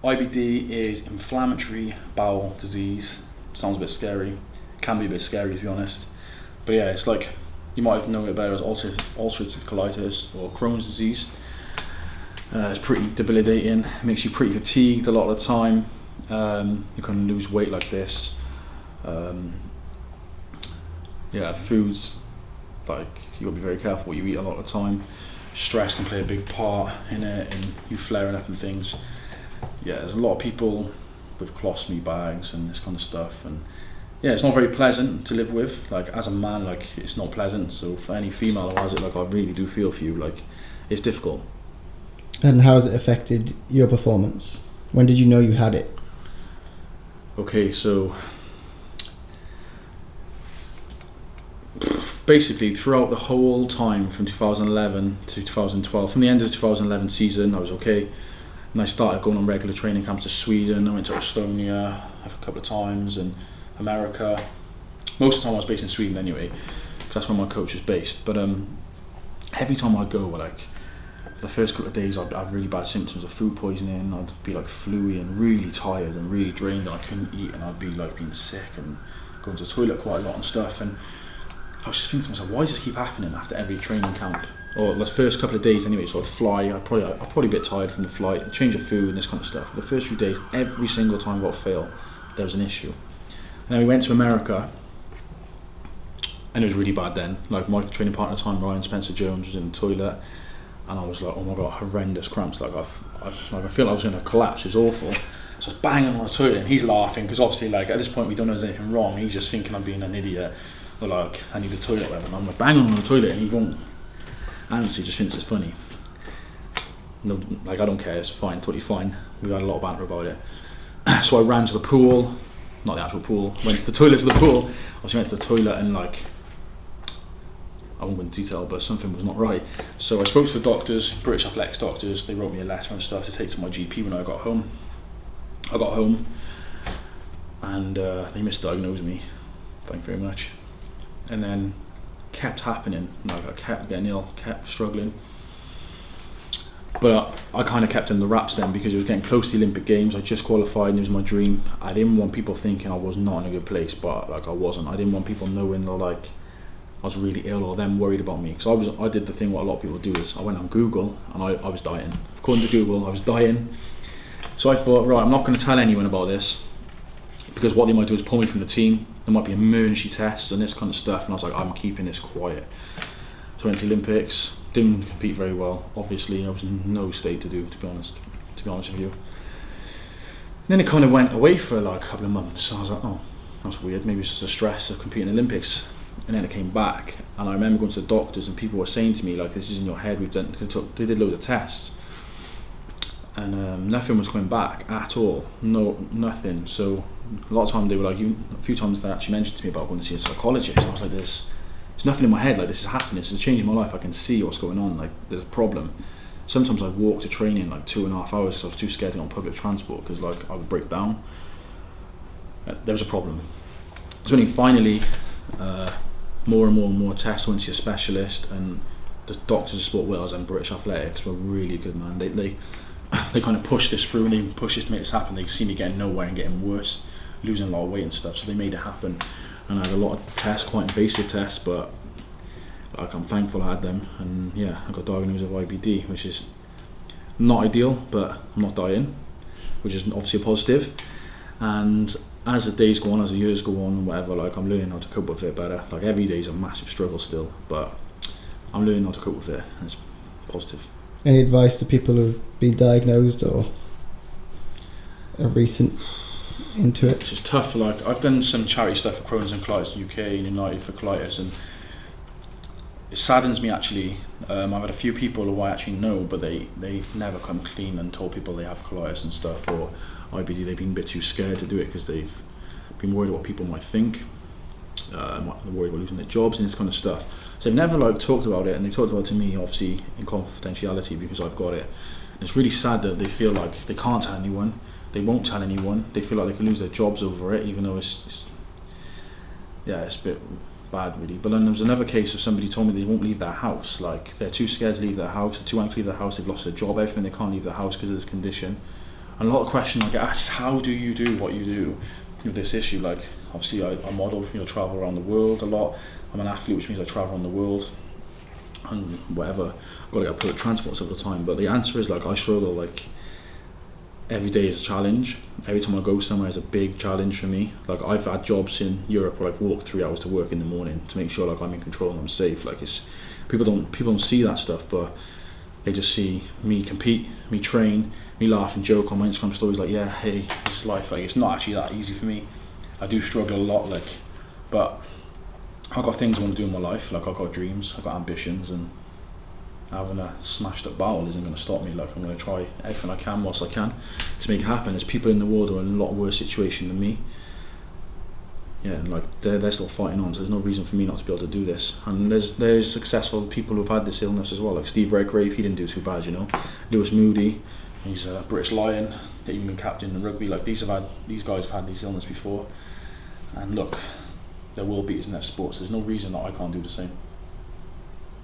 IBD is inflammatory bowel disease. Sounds a bit scary. Can be a bit scary to be honest. But yeah, it's like, you might know it better as ulcerative colitis or Crohn's disease. It's pretty debilitating. It makes you pretty fatigued a lot of the time. You can lose weight like this. Foods, like, you gotta be very careful what you eat a lot of the time. Stress can play a big part in it, and you flaring up and things. Yeah, there's a lot of people with colostomy bags and this kind of stuff, and yeah, it's not very pleasant to live with. Like, as a man, like, it's not pleasant. So for any female who has it, like, I really do feel for you. Like, it's difficult. And how has it affected your performance? When did you know you had it? Okay, so basically throughout the whole time from 2011 to 2012, from the end of the 2011 season, I was okay. And I started going on regular training camps to Sweden. I went to Estonia a couple of times, and America. Most of the time I was based in Sweden anyway, because that's where my coach is based. But every time I go, like, the first couple of days I'd have really bad symptoms of food poisoning. I'd be like fluey and really tired and really drained, and I couldn't eat, and I'd be like being sick and going to the toilet quite a lot and stuff. And I was just thinking to myself, why does this keep happening after every training camp? Or the first couple of days anyway, so I'd fly, I'd probably a bit tired from the flight, change of food and this kind of stuff. The first few days, every single time without fail, there was an issue. And then we went to America, and it was really bad then. Like, my training partner at the time, Ryan Spencer Jones, was in the toilet, and I was like, oh my god, horrendous cramps. Like, I feel like I was going to collapse. It was awful. So I was banging on the toilet, and he's laughing, because obviously, like, at this point we don't know there's anything wrong. He's just thinking I'm being an idiot, or like, I need a toilet, whatever. And I'm like banging on the toilet, and he won't answer. He just thinks it's funny. No, like, I don't care. It's fine, totally fine. We had a lot of banter about it. So I ran to the pool, not the actual pool. Went to the toilet to the pool. I went to the toilet, and like, I won't go into detail, but something was not right. So I spoke to the doctors, British athletics doctors. They wrote me a letter and stuff to take to my GP when I got home. I got home, and they misdiagnosed me. Thank you very much. And then kept happening. Like, I kept getting ill, kept struggling. But I kind of kept in the wraps then, because it was getting close to the Olympic Games. I just qualified, and it was my dream. I didn't want people thinking I was not in a good place, but like, I wasn't. I didn't want people knowing that, like, I was really ill, or them worried about me. Because I did the thing what a lot of people do, is I went on Google, and I was dying. According to Google, I was dying. So I thought, right, I'm not going to tell anyone about this, because what they might do is pull me from the team. There might be emergency tests and this kind of stuff, and I was like, I'm keeping this quiet. So I went to the Olympics, didn't compete very well, obviously. I was in no state to be honest with you. And then it kind of went away for like a couple of months. So I was like, oh, that's weird, maybe it's just the stress of competing in the Olympics. And then it came back, and I remember going to the doctors, and people were saying to me, like, this is in your head, they did loads of tests, and nothing was coming back at all. No, nothing. So a lot of time they were like, a few times they actually mentioned to me about going to see a psychologist, and I was like, there's nothing in my head, like, this is happening, this is changing my life, I can see what's going on, like, there's a problem. Sometimes I'd walk to training like 2.5 hours because I was too scared to get on public transport, because like, I would break down. There was a problem. So only finally, more and more tests. I went to a specialist, and the doctors of Sport Wales and British Athletics were really good, man. They kind of pushed this through, and they pushed this to make this happen. They see me getting nowhere and getting worse, losing a lot of weight and stuff, so they made it happen. And I had a lot of tests, quite invasive tests, but like, I'm thankful I had them. And yeah, I got diagnosed with IBD, which is not ideal, but I'm not dying, which is obviously a positive. And as the days go on, as the years go on, and whatever, like, I'm learning how to cope with it better. Like, every day is a massive struggle still, but I'm learning how to cope with it, and it's positive. Any advice to people who've been diagnosed or are recent into it? It's just tough. Like, I've done some charity stuff for Crohn's and colitis in the UK and United for colitis, and it saddens me actually. I've had a few people who I actually know, but they've never come clean and told people they have colitis and stuff, or IBD. They've been a bit too scared to do it because they've been worried what people might think. They're worried about losing their jobs and this kind of stuff. So they've never like talked about it, and they talked about it to me obviously in confidentiality because I've got it. And it's really sad that they feel like they can't tell anyone. They won't tell anyone. They feel like they can lose their jobs over it, even though it's a bit bad really. But then there was another case of somebody told me they won't leave their house. Like, they're too scared to leave their house, they're too anxious to leave their house, they've lost their job, everything, they can't leave their house because of this condition. And a lot of questions I get asked is, how do you do what you do with this issue? Like, obviously I model, travel around the world a lot. I'm an athlete, which means I travel around the world and whatever. I've got to get public transport all the time. But the answer is, like, I struggle. Like, every day is a challenge. Every time I go somewhere is a big challenge for me. Like, I've had jobs in Europe where I've walked 3 hours to work in the morning to make sure, like, I'm in control and I'm safe. Like, it's people don't see that stuff, but they just see me compete, me train, me laugh and joke on my Instagram stories. Like, yeah, hey, this is life. Like, it's not actually that easy for me. I do struggle a lot. Like, but I've got things I want to do in my life. Like, I've got dreams, I've got ambitions, and having a smashed up bowel isn't going to stop me. Like, I'm going to try everything I can whilst I can to make it happen. There's people in the world who are in a lot worse situation than me. Yeah, and like they're still fighting on, so there's no reason for me not to be able to do this. And there's successful people who've had this illness as well, like Steve Redgrave, he didn't do too bad, Lewis Moody, he's a British Lion, even captain in rugby. Like, these guys have had this illness before, and look, they're world beaters in their sports. There's no reason that I can't do the same.